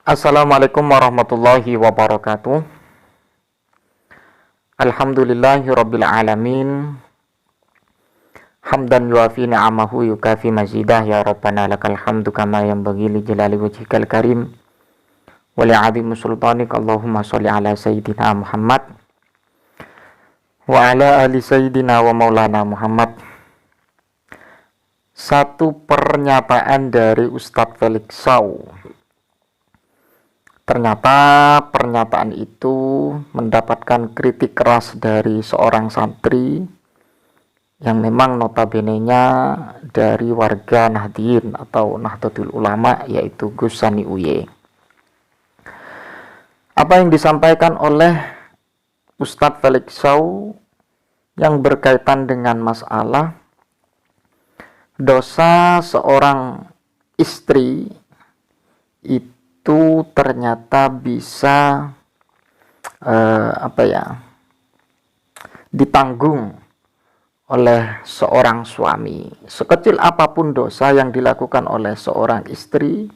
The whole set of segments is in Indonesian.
Assalamualaikum warahmatullahi wabarakatuh. Alhamdulillahi rabbil alamin. Hamdan yuafi ni'amahu yukafi mazidah ya Rabbana lakal hamdu kama yanbaghi li jalali wajhikal karim wa li'azimi sultanik. Allahumma sholli ala sayyidina Muhammad wa ala ali sayyidina wa maulana Muhammad. Satu pernyataan dari Ustadz Felix Shaw. Ternyata pernyataan itu mendapatkan kritik keras dari seorang santri yang memang notabene-nya dari warga Nahdien atau Nahdlatul Ulama, yaitu Gus Sani Uye. Apa yang disampaikan oleh Ustadz Felix Shaw yang berkaitan dengan masalah dosa seorang istri itu ternyata bisa ditanggung oleh seorang suami. Sekecil apapun dosa yang dilakukan oleh seorang istri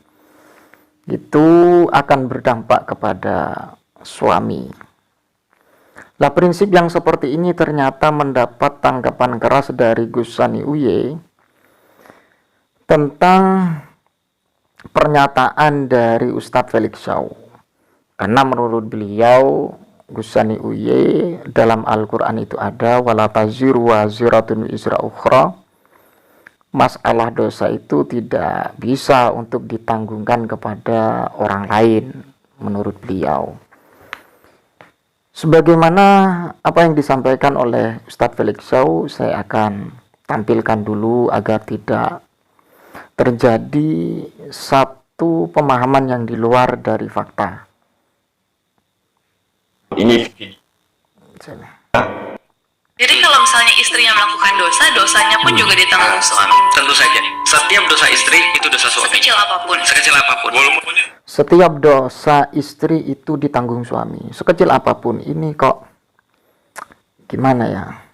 itu akan berdampak kepada suami. Lah, prinsip yang seperti ini ternyata mendapat tanggapan keras dari Gus Sani Uye tentang pernyataan dari Ustadz Felix Shaw. Karena menurut beliau, Gus Sani Uye, dalam Al-Quran itu ada wala taziru waziratun wizra ukhra. Masalah dosa itu tidak bisa untuk ditanggungkan kepada orang lain, menurut beliau. Sebagaimana apa yang disampaikan oleh Ustadz Felix Shaw, saya akan tampilkan dulu agar tidak terjadi satu pemahaman yang di luar dari fakta. Jadi kalau misalnya istrinya melakukan dosa, dosanya pun juga ditanggung suami. Tentu saja, setiap dosa istri itu dosa suami. Sekecil apapun. Sekecil apapun. Setiap dosa istri itu ditanggung suami, sekecil apapun. Ini kok gimana ya?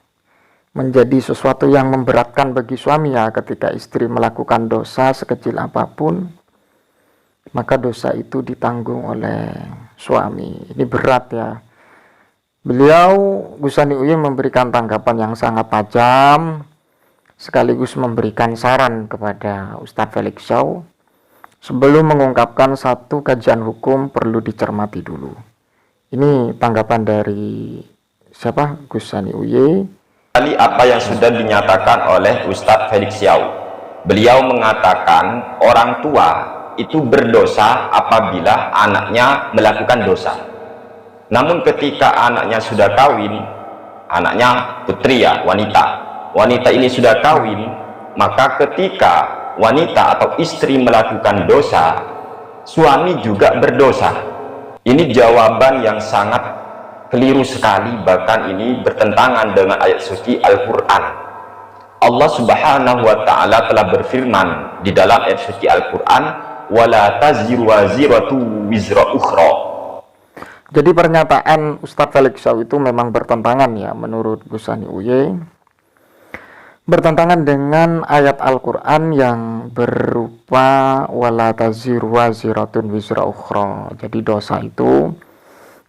Menjadi sesuatu yang memberatkan bagi suami ya, ketika istri melakukan dosa sekecil apapun, maka dosa itu ditanggung oleh suami. Ini berat ya. Beliau, Gus Sani Uye, memberikan tanggapan yang sangat tajam, sekaligus memberikan saran kepada Ustadz Felix Shaw. Sebelum mengungkapkan satu kajian hukum perlu dicermati dulu. Ini tanggapan dari siapa? Gus Sani Uye. Apa yang sudah dinyatakan oleh Ustadz Felix Shaw. Beliau mengatakan orang tua itu berdosa apabila anaknya melakukan dosa. Namun ketika anaknya sudah kawin, anaknya putri ya, wanita ini sudah kawin, maka ketika wanita atau istri melakukan dosa, suami juga berdosa. Ini jawaban yang sangat keliru sekali, bahkan ini bertentangan dengan ayat suci Al-Quran. Allah Subhanahu wa ta'ala telah berfirman di dalam ayat suci Al-Quran, wala taziru waziratu wizra ukhra. Jadi pernyataan Ustadz Felix Shaw itu memang bertentangan ya, menurut Gus Sani Uye, bertentangan dengan ayat Al-Quran yang berupa wala taziru waziratun wizra ukhra. Jadi dosa itu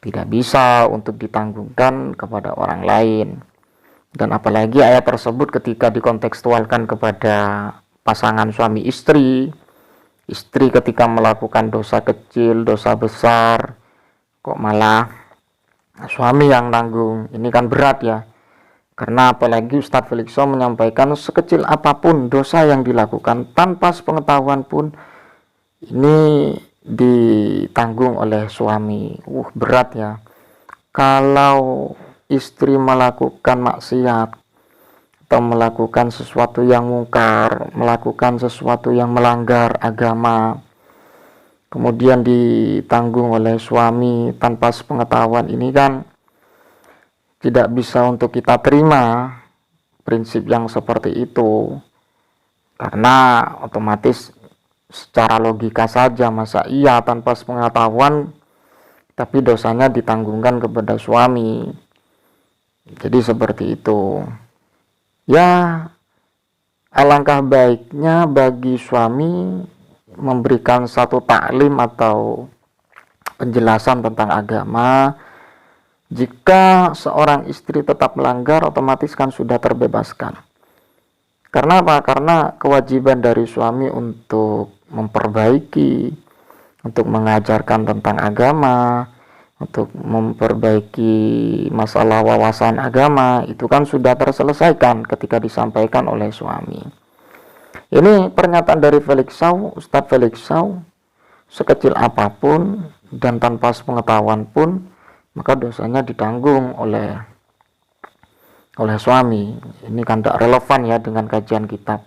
tidak bisa untuk ditanggungkan kepada orang lain. Dan apalagi ayat tersebut ketika dikontekstualkan kepada pasangan suami istri, istri ketika melakukan dosa kecil, dosa besar, kok malah suami yang nanggung. Ini kan berat ya. Karena apalagi Ustadz Felix Shaw menyampaikan sekecil apapun dosa yang dilakukan tanpa sepengetahuan pun ini ditanggung oleh suami. Berat ya. Kalau istri melakukan maksiat atau melakukan sesuatu yang mungkar, melakukan sesuatu yang melanggar agama, kemudian ditanggung oleh suami tanpa sepengetahuan, ini kan tidak bisa untuk kita terima prinsip yang seperti itu. Karena otomatis secara logika saja, masa iya tanpa sepengetahuan tapi dosanya ditanggungkan kepada suami. Jadi seperti itu ya. Alangkah baiknya bagi suami memberikan satu taklim atau penjelasan tentang agama. Jika seorang istri tetap melanggar, otomatis kan sudah terbebaskan. Karena apa? Karena kewajiban dari suami untuk memperbaiki, untuk mengajarkan tentang agama, untuk memperbaiki masalah wawasan agama, itu kan sudah terselesaikan ketika disampaikan oleh suami. Ini pernyataan dari Felix Shaw, Ustadz Felix Shaw, sekecil apapun dan tanpa sepengetahuan pun, maka dosanya ditanggung oleh suami. Ini kan tidak relevan ya dengan kajian kitab.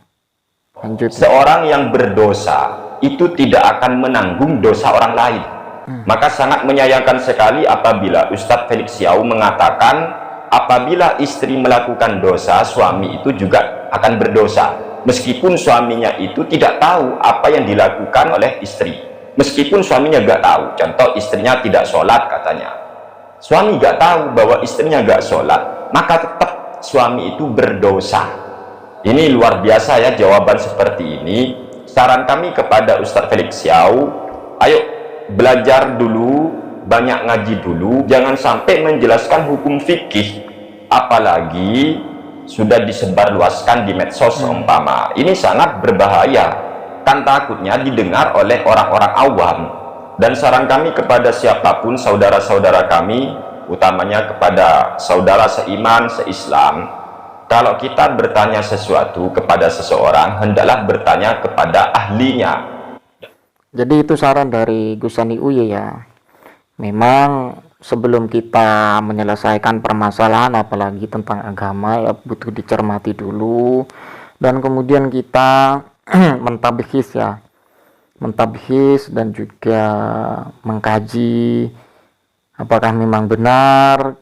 Lanjut. Seorang yang berdosa itu tidak akan menanggung dosa orang lain. Maka sangat menyayangkan sekali apabila Ustadz Felix Shaw mengatakan apabila istri melakukan dosa, suami itu juga akan berdosa, meskipun suaminya itu tidak tahu apa yang dilakukan oleh istri. Meskipun suaminya gak tahu, contoh istrinya tidak sholat katanya, suami gak tahu bahwa istrinya gak sholat, maka tetap suami itu berdosa. Ini luar biasa ya jawaban seperti ini. Saran kami kepada Ustadz Felix Shaw, ayo belajar dulu, banyak ngaji dulu, jangan sampai menjelaskan hukum fikih apalagi sudah disebarluaskan di medsos seumpama. Ini sangat berbahaya, kan takutnya didengar oleh orang-orang awam. Dan saran kami kepada siapapun saudara-saudara kami, utamanya kepada saudara seiman, seislam, kalau kita bertanya sesuatu kepada seseorang, hendaklah bertanya kepada ahlinya. Jadi itu saran dari Gusani Uye ya. Memang sebelum kita menyelesaikan permasalahan apalagi tentang agama ya butuh dicermati dulu, dan kemudian kita mentabhis ya, mentabhis dan juga mengkaji apakah memang benar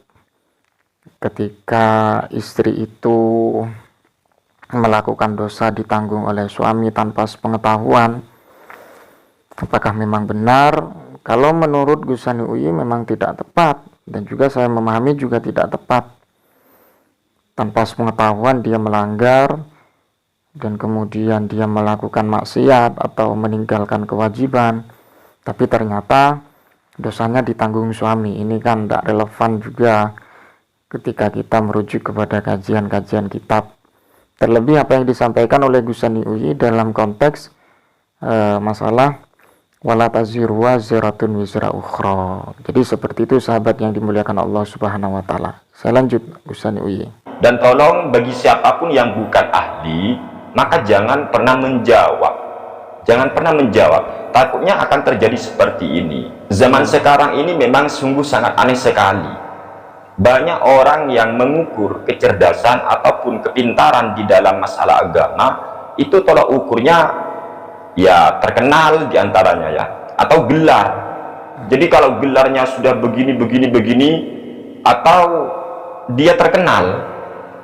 ketika istri itu melakukan dosa ditanggung oleh suami tanpa sepengetahuan. Apakah memang benar? Kalau menurut Gusani Uyi memang tidak tepat, dan juga saya memahami juga tidak tepat. Tanpa sepengetahuan dia melanggar dan kemudian dia melakukan maksiat atau meninggalkan kewajiban, tapi ternyata dosanya ditanggung suami. Ini kan tidak relevan juga ketika kita merujuk kepada kajian-kajian kitab. Terlebih apa yang disampaikan oleh Gusani Uyi dalam konteks masalah wala taziru waziratun wizra ukhra. Jadi seperti itu sahabat yang dimuliakan Allah Subhanahu wa taala. Saya lanjut Gusani Uyi. Dan tolong bagi siapapun yang bukan ahli, maka jangan pernah menjawab. Jangan pernah menjawab. Takutnya akan terjadi seperti ini. Zaman sekarang ini memang sungguh sangat aneh sekali. Banyak orang yang mengukur kecerdasan ataupun kepintaran di dalam masalah agama itu tolak ukurnya ya terkenal diantaranya ya, atau gelar. Jadi kalau gelarnya sudah begini atau dia terkenal,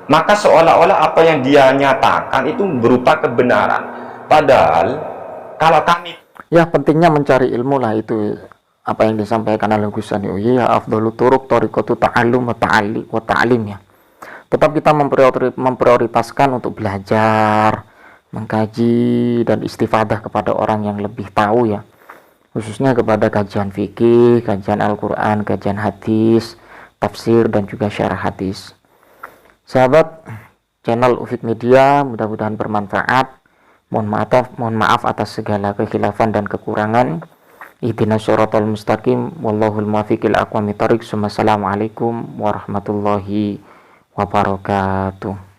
maka seolah-olah apa yang dia nyatakan itu berupa kebenaran. Padahal kalau kami ya pentingnya mencari ilmu lah, itu apa yang disampaikan oleh Gusani Uyi ya, afdalu turuq thariqatu ta'allum wa ta'lim ya. Tetap kita memprioritaskan untuk belajar, mengkaji dan istifadah kepada orang yang lebih tahu ya, khususnya kepada kajian fikih, kajian Al-Quran, kajian hadis, tafsir dan juga syarah hadis. Sahabat channel Ufik Media, mudah-mudahan bermanfaat. Mohon maaf atas segala kekhilafan dan kekurangan. Ihdinas shiratal mustaqim, wallahul muwaffiq ila aqwamit thoriq. Assalamualaikum warahmatullahi wabarakatuh.